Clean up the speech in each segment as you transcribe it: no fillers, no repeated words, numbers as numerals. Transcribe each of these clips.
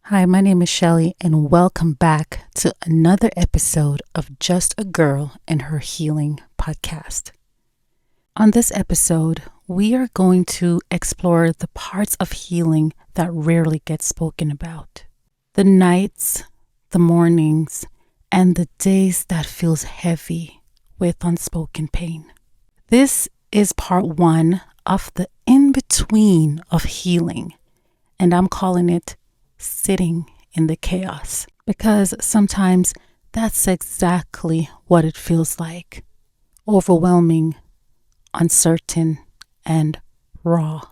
Hi, my name is Shelly, and welcome back to another episode of Just a Girl and Her Healing podcast. On this episode, we are going to explore the parts of healing that rarely get spoken about. The nights, the mornings, and the days that feels heavy with unspoken pain. This is part one of the in-between of healing, and I'm calling it sitting in the chaos, because sometimes that's exactly what it feels like: overwhelming, uncertain, and raw.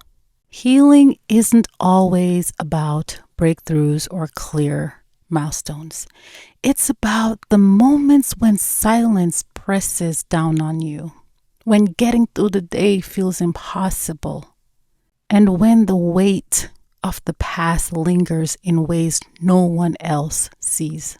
Healing isn't always about breakthroughs or clear milestones. It's about the moments when silence presses down on you, when getting through the day feels impossible, and when the weight of the past lingers in ways no one else sees.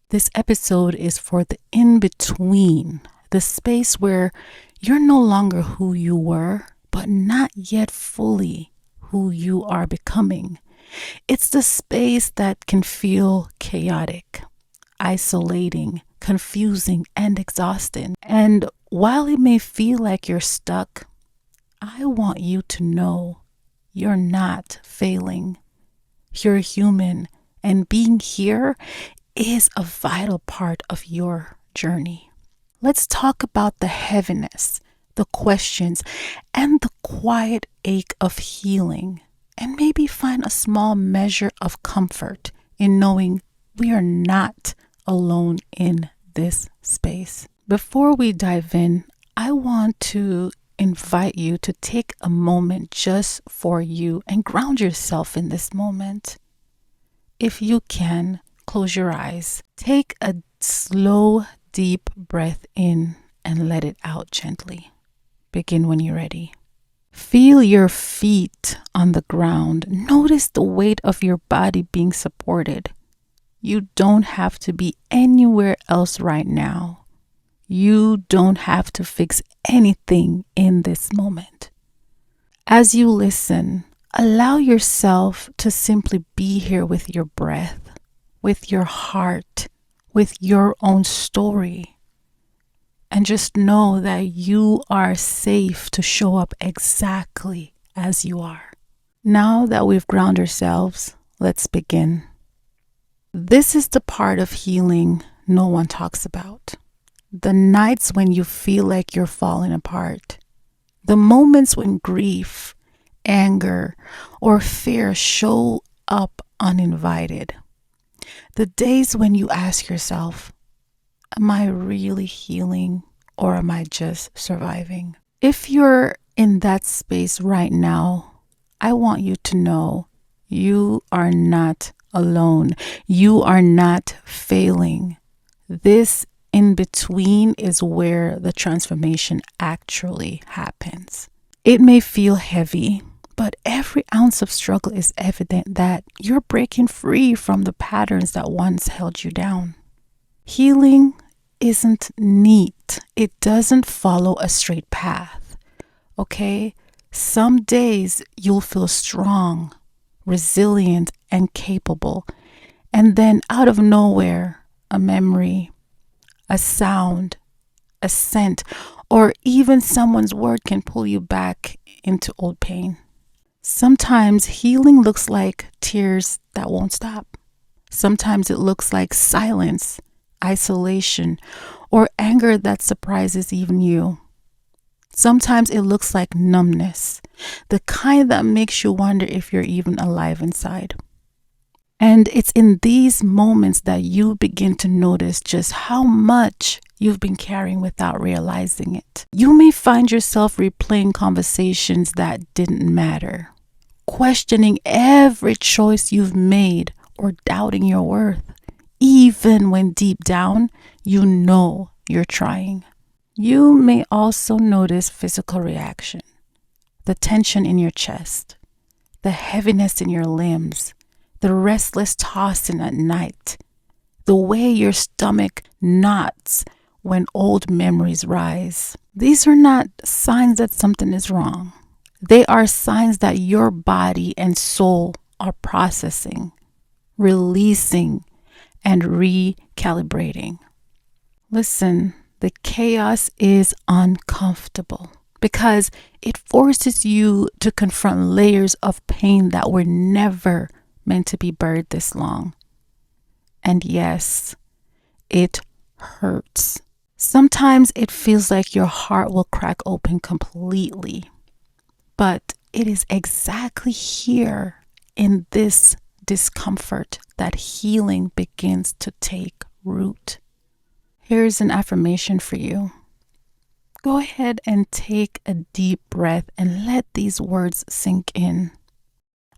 This episode is for the in-between, the space where you're no longer who you were, but not yet fully who you are becoming. It's the space that can feel chaotic, isolating, confusing, and exhausting. And while it may feel like you're stuck, I want you to know you're not failing. You're human, and being here is a vital part of your journey. Let's talk about the heaviness, the questions, and the quiet ache of healing, and maybe find a small measure of comfort in knowing we are not alone in this space. Before we dive in, I want to invite you to take a moment just for you and ground yourself in this moment. If you can, close your eyes. Take a slow, deep breath in and let it out gently. Begin when you're ready. Feel your feet on the ground. Notice the weight of your body being supported. You don't have to be anywhere else right now. You don't have to fix anything in this moment. As you listen, allow yourself to simply be here with your breath, with your heart, with your own story. And just know that you are safe to show up exactly as you are. Now that we've grounded ourselves, let's begin. This is the part of healing no one talks about. The nights when you feel like you're falling apart. The moments when grief, anger, or fear show up uninvited. The days when you ask yourself, am I really healing or am I just surviving? If you're in that space right now, I want you to know you are not alone. You are not failing. This in between is where the transformation actually happens. It may feel heavy, but every ounce of struggle is evident that you're breaking free from the patterns that once held you down. Healing isn't neat. It doesn't follow a straight path. Okay? Some days you'll feel strong, resilient, and capable. And then out of nowhere, a memory, a sound, a scent, or even someone's word can pull you back into old pain. Sometimes healing looks like tears that won't stop. Sometimes it looks like silence, isolation, or anger that surprises even you. Sometimes it looks like numbness, the kind that makes you wonder if you're even alive inside. And it's in these moments that you begin to notice just how much you've been carrying without realizing it. You may find yourself replaying conversations that didn't matter, questioning every choice you've made, or doubting your worth, even when deep down you know you're trying. You may also notice physical reaction, the tension in your chest, the heaviness in your limbs, the restless tossing at night, the way your stomach knots when old memories rise. These are not signs that something is wrong. They are signs that your body and soul are processing, releasing, and recalibrating. Listen, the chaos is uncomfortable because it forces you to confront layers of pain that were never meant to be buried this long. And yes, it hurts. Sometimes it feels like your heart will crack open completely. But it is exactly here in this discomfort that healing begins to take root. Here's an affirmation for you. Go ahead and take a deep breath and let these words sink in.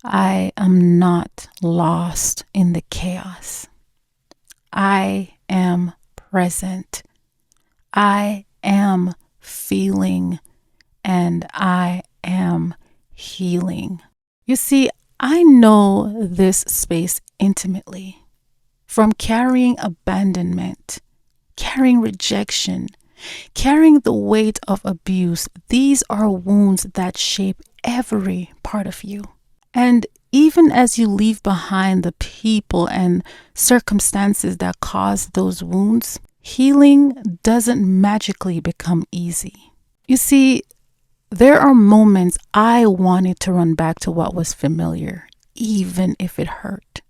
I am not lost in the chaos. I am present. I am feeling, and I am healing. You see, I know this space intimately. From carrying abandonment, carrying rejection, carrying the weight of abuse, these are wounds that shape every part of you. And even as you leave behind the people and circumstances that cause those wounds, healing doesn't magically become easy. You see, there are moments I wanted to run back to what was familiar, even if it hurt.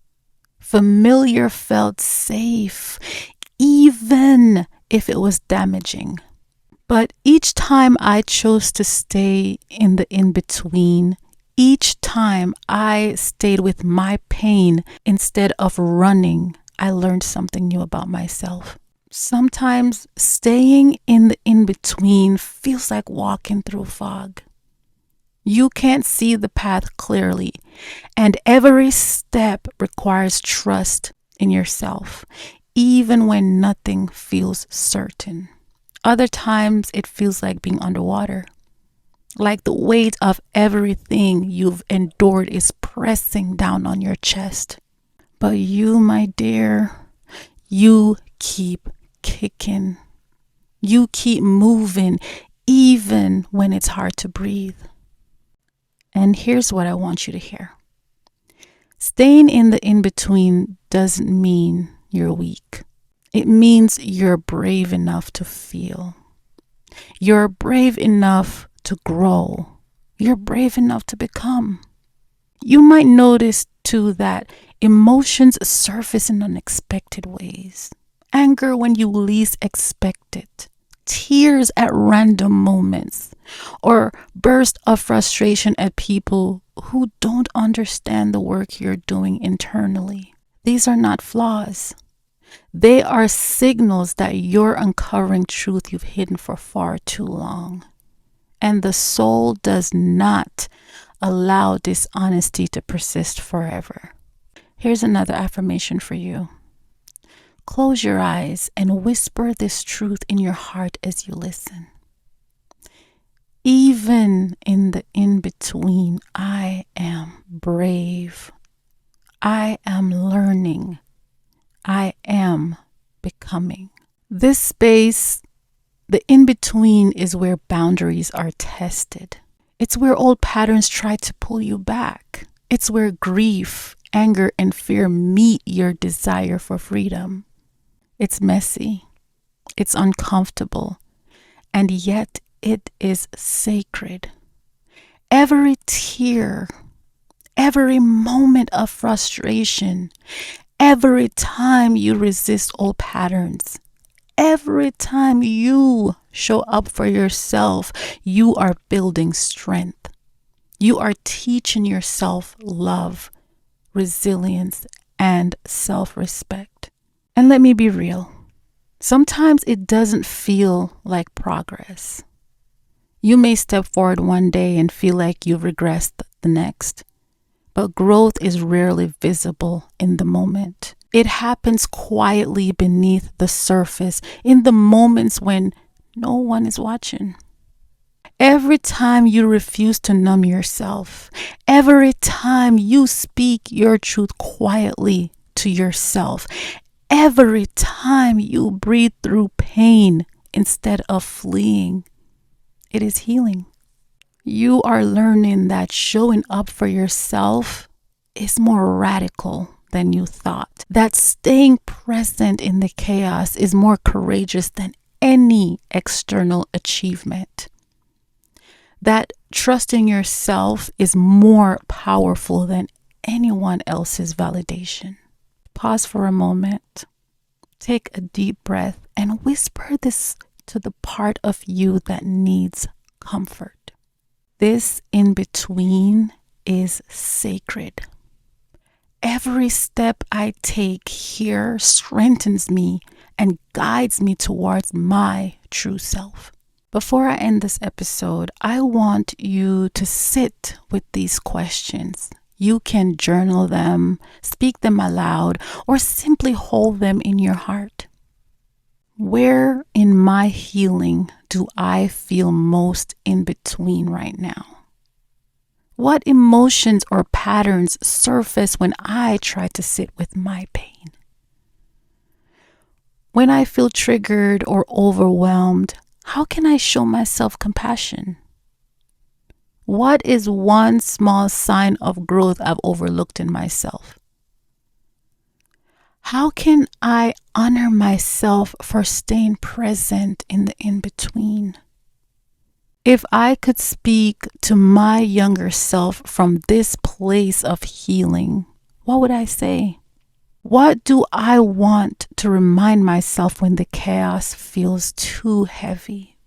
Familiar felt safe, even if it was damaging. But each time I chose to stay in the in-between, each time I stayed with my pain instead of running, I learned something new about myself. Sometimes staying in the in-between feels like walking through fog. You can't see the path clearly, and every step requires trust in yourself, even when nothing feels certain. Other times it feels like being underwater, like the weight of everything you've endured is pressing down on your chest. But you, my dear, you keep kicking. You keep moving, even when it's hard to breathe. And here's what I want you to hear. Staying in the in-between doesn't mean you're weak. It means you're brave enough to feel. You're brave enough to grow. You're brave enough to become. You might notice too that emotions surface in unexpected ways. Anger when you least expect it. Tears at random moments, or burst of frustration at people who don't understand the work you're doing internally. These are not flaws. They are signals that you're uncovering truth you've hidden for far too long. And the soul does not allow dishonesty to persist forever. Here's another affirmation for you. Close your eyes and whisper this truth in your heart as you listen. Even in the in-between, I am brave. I am learning. I am becoming. This space, the in-between, is where boundaries are tested. It's where old patterns try to pull you back. It's where grief, anger, and fear meet your desire for freedom. It's messy, it's uncomfortable, and yet it is sacred. Every tear, every moment of frustration, every time you resist old patterns, every time you show up for yourself, you are building strength. You are teaching yourself love, resilience, and self-respect. And let me be real. Sometimes it doesn't feel like progress. You may step forward one day and feel like you've regressed the next. But growth is rarely visible in the moment. It happens quietly beneath the surface, in the moments when no one is watching. Every time you refuse to numb yourself, every time you speak your truth quietly to yourself, every time you breathe through pain instead of fleeing, it is healing. You are learning that showing up for yourself is more radical than you thought. That staying present in the chaos is more courageous than any external achievement. That trusting yourself is more powerful than anyone else's validation. Pause for a moment. Take a deep breath and whisper this to the part of you that needs comfort. This in between is sacred. Every step I take here strengthens me and guides me towards my true self. Before I end this episode, I want you to sit with these questions. You can journal them, speak them aloud, or simply hold them in your heart. Where in my healing do I feel most in between right now? What emotions or patterns surface when I try to sit with my pain? When I feel triggered or overwhelmed, how can I show myself compassion? What is one small sign of growth I've overlooked in myself? How can I honor myself for staying present in the in-between? If I could speak to my younger self from this place of healing, what would I say? What do I want to remind myself when the chaos feels too heavy?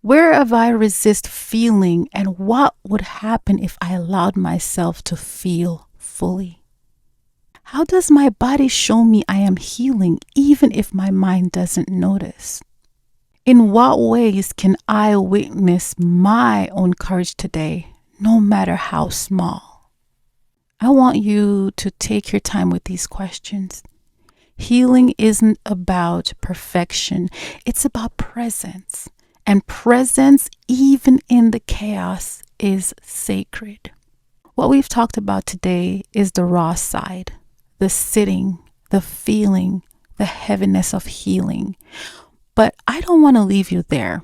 Where have I resist feeling, and what would happen if I allowed myself to feel fully? How does my body show me I am healing even if my mind doesn't notice? In what ways can I witness my own courage today, no matter how small? I want you to take your time with these questions. Healing isn't about perfection. It's about presence. And presence, even in the chaos, is sacred. What we've talked about today is the raw side, the sitting, the feeling, the heaviness of healing. But I don't want to leave you there.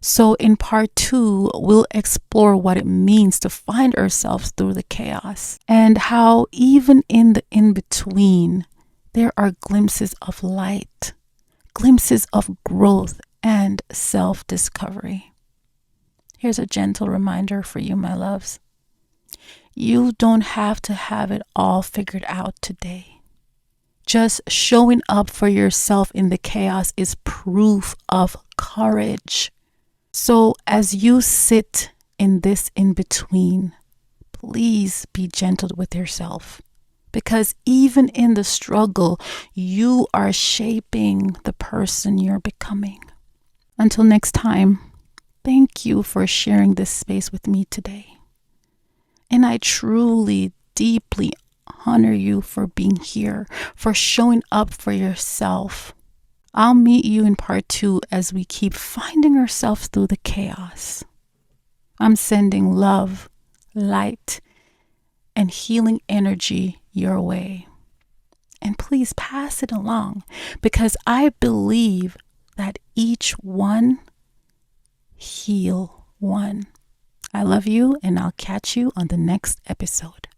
So in part 2, we'll explore what it means to find ourselves through the chaos and how even in the in-between, there are glimpses of light, glimpses of growth and self-discovery. Here's a gentle reminder for you, my loves. You don't have to have it all figured out today. Just showing up for yourself in the chaos is proof of courage. So as you sit in this in-between, please be gentle with yourself, because even in the struggle, you are shaping the person you're becoming. Until next time, thank you for sharing this space with me today. And I truly, deeply honor you for being here, for showing up for yourself. I'll meet you in part 2 as we keep finding ourselves through the chaos. I'm sending love, light, and healing energy your way. And please pass it along, because I believe that each one heal one. I love you, and I'll catch you on the next episode.